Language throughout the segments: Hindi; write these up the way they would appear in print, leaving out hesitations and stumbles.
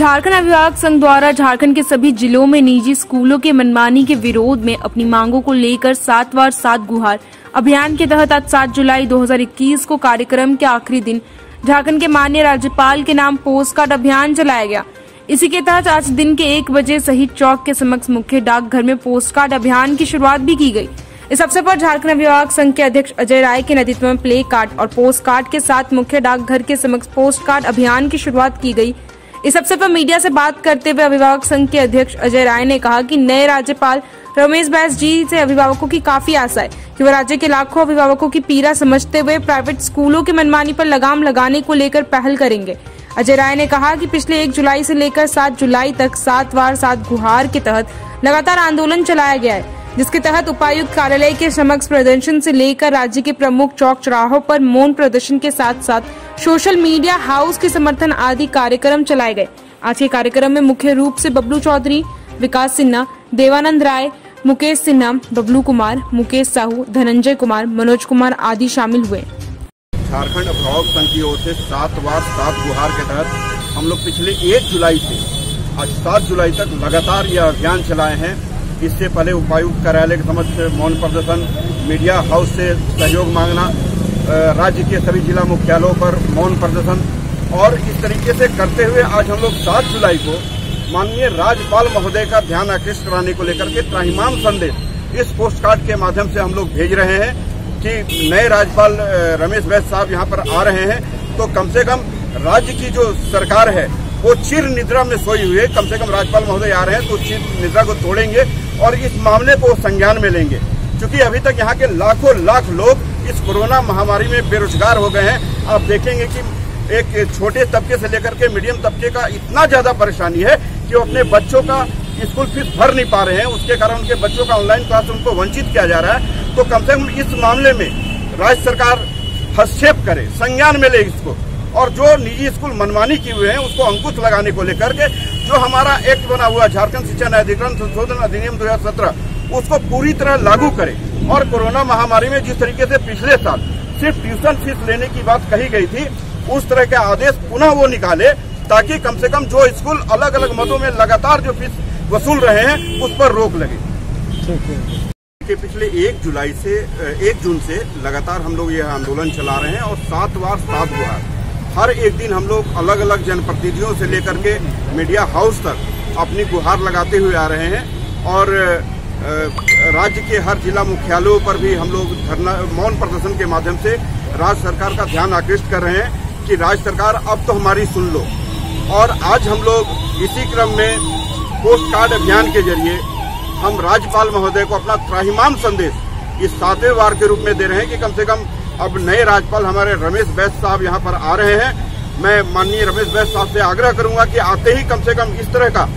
झारखंड अभिभावक संघ द्वारा झारखंड के सभी जिलों में निजी स्कूलों के मनमानी के विरोध में अपनी मांगों को लेकर 7 वार 7 गुहार अभियान के तहत आज 7 जुलाई 2021 को कार्यक्रम के आखिरी दिन झारखंड के माननीय राज्यपाल के नाम पोस्ट कार्ड अभियान चलाया गया। इसी के तहत आज दिन के 1 बजे शहीद चौक के समक्ष मुख्य डाकघर में पोस्ट कार्ड अभियान की शुरुआत भी की गई। इस अवसर पर झारखंड अभिभावक संघ के अध्यक्ष अजय राय के नेतृत्व में प्ले कार्ड और पोस्ट कार्ड के साथ मुख्य डाकघर के समक्ष पोस्ट कार्ड अभियान की शुरुआत की गई। इस अवसर पर मीडिया से बात करते हुए अभिभावक संघ के अध्यक्ष अजय राय ने कहा कि नए राज्यपाल रमेश बैस जी से अभिभावकों की काफी आशा है कि वह राज्य के लाखों अभिभावकों की पीड़ा समझते हुए प्राइवेट स्कूलों की मनमानी पर लगाम लगाने को लेकर पहल करेंगे। अजय राय ने कहा कि पिछले 1 जुलाई से लेकर 7 जुलाई तक 7 वार 7 गुहार के तहत लगातार आंदोलन चलाया गया है, जिसके तहत उपायुक्त कार्यालय के समक्ष प्रदर्शन से लेकर राज्य के प्रमुख चौक चौराहों पर मौन प्रदर्शन के साथ साथ सोशल मीडिया हाउस के समर्थन आदि कार्यक्रम चलाए गए। आज के कार्यक्रम में मुख्य रूप से बबलू चौधरी, विकास सिन्हा, देवानंद राय, मुकेश सिन्हा, बबलू कुमार, मुकेश साहू, धनंजय कुमार, मनोज कुमार आदि शामिल हुए। झारखंड अभिभावक संघ की ओर से 7 वार 7 गुहार के तहत हम लोग पिछले 1 जुलाई से आज 7 जुलाई तक लगातार यह अभियान चलाए हैं। इससे पहले उपायुक्त कार्यालय के समक्ष मौन प्रदर्शन, मीडिया हाउस से सहयोग मांगना, राज्य के सभी जिला मुख्यालयों पर मौन प्रदर्शन और इस तरीके से करते हुए आज हम लोग 7 जुलाई को माननीय राज्यपाल महोदय का ध्यान आकृष्ट कराने को लेकर के त्राहिमाम संदेश इस पोस्ट कार्ड के माध्यम से हम लोग भेज रहे हैं कि नए राज्यपाल रमेश बैस साहब यहाँ पर आ रहे हैं तो कम से कम राज्य की जो सरकार है वो चिर निद्रा में सोई हुई है। कम से कम राज्यपाल महोदय आ रहे हैं तो चिर निद्रा को तोड़ेंगे और इस मामले को संज्ञान में लेंगे, क्योंकि अभी तक यहाँ के लाखों लाख लोग इस कोरोना महामारी में बेरोजगार हो गए हैं। आप देखेंगे कि एक छोटे तबके से लेकर के मीडियम तबके का इतना ज्यादा परेशानी है कि वो अपने बच्चों का स्कूल फीस भर नहीं पा रहे हैं। उसके कारण उनके बच्चों का ऑनलाइन क्लास उनको वंचित किया जा रहा है। तो कम से कम इस मामले में राज्य सरकार हस्तक्षेप करे, संज्ञान में ले इसको, और जो निजी स्कूल मनमानी किए हुए हैं उसको अंकुश लगाने को लेकर के जो हमारा एक्ट बना हुआ झारखंड शिक्षा न्यायाधिकरण संशोधन अधिनियम 2017 उसको पूरी तरह लागू करे। और कोरोना महामारी में जिस तरीके से पिछले साल सिर्फ ट्यूशन फीस लेने की बात कही गई थी, उस तरह के आदेश पुनः वो निकाले ताकि कम से कम जो स्कूल अलग अलग मदों में लगातार जो फीस वसूल रहे हैं उस पर रोक लगे। कि पिछले 1 जुलाई से 1 जून से लगातार हम लोग यह आंदोलन चला रहे हैं और 7 वार 7 गुहार हर एक दिन हम लोग अलग अलग जनप्रतिनिधियों से लेकर के मीडिया हाउस तक अपनी गुहार लगाते हुए आ रहे हैं। और राज्य के हर जिला मुख्यालयों पर भी हम लोग धरना मौन प्रदर्शन के माध्यम से राज्य सरकार का ध्यान आकृष्ट कर रहे हैं कि राज्य सरकार अब तो हमारी सुन लो। और आज हम लोग इसी क्रम में पोस्ट कार्ड अभियान के जरिए हम राज्यपाल महोदय को अपना त्राहिमाम संदेश इस 7वें वार के रूप में दे रहे हैं कि कम से कम अब नए राज्यपाल हमारे रमेश बैस साहब यहाँ पर आ रहे हैं। मैं माननीय रमेश बैस साहब से आग्रह करूंगा कि आते ही कम से कम इस तरह का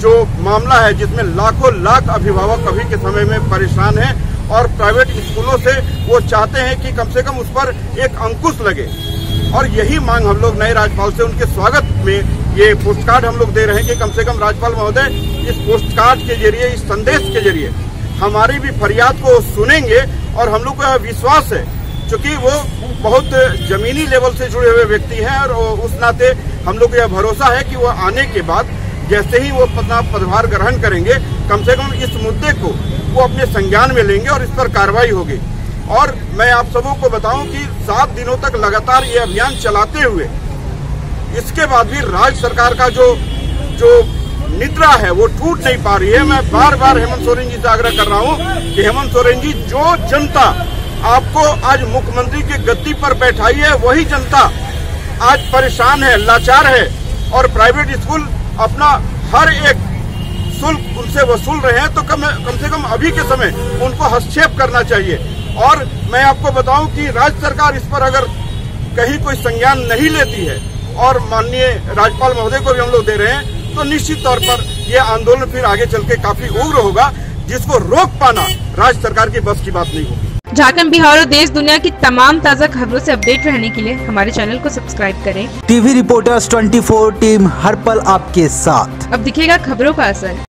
जो मामला है जिसमें लाखों लाख अभिभावक अभी के समय में परेशान हैं और प्राइवेट स्कूलों से वो चाहते हैं कि कम से कम उस पर एक अंकुश लगे। और यही मांग हम लोग नए राज्यपाल से उनके स्वागत में ये पोस्ट कार्ड हम लोग दे रहे हैं कि कम से कम राज्यपाल महोदय इस पोस्ट कार्ड के जरिए, इस संदेश के जरिए हमारी भी फरियाद को सुनेंगे। और हम लोग को यह विश्वास है क्योंकि वो बहुत जमीनी लेवल से जुड़े हुए व्यक्ति हैं और उस नाते हम लोग को यह भरोसा है कि वो आने के बाद जैसे ही वो अपना पदभार ग्रहण करेंगे कम से कम इस मुद्दे को वो अपने संज्ञान में लेंगे और इस पर कार्रवाई होगी। और मैं आप सबों को बताऊं कि 7 दिनों तक लगातार ये अभियान चलाते हुए इसके बाद भी राज्य सरकार का जो निद्रा है वो टूट नहीं पा रही है। मैं बार बार हेमंत सोरेन जी से आग्रह कर रहा हूं कि हेमंत सोरेन जी, जो जनता आपको आज मुख्यमंत्री की गद्दी पर बैठाई है वही जनता आज परेशान है, लाचार है और प्राइवेट स्कूल अपना हर एक शुल्क उनसे वसूल रहे हैं। तो कम से कम अभी के समय उनको हस्तक्षेप करना चाहिए। और मैं आपको बताऊं कि राज्य सरकार इस पर अगर कहीं कोई संज्ञान नहीं लेती है और माननीय राज्यपाल महोदय को भी हम लोग दे रहे हैं तो निश्चित तौर पर यह आंदोलन फिर आगे चल के काफी उग्र होगा, जिसको रोक पाना राज्य सरकार की बस की बात नहीं होगी। झारखंड, बिहार और देश दुनिया की तमाम ताज़ा खबरों से अपडेट रहने के लिए हमारे चैनल को सब्सक्राइब करें। टीवी रिपोर्टर्स 24 टीम हर पल आपके साथ। अब दिखेगा खबरों का असर।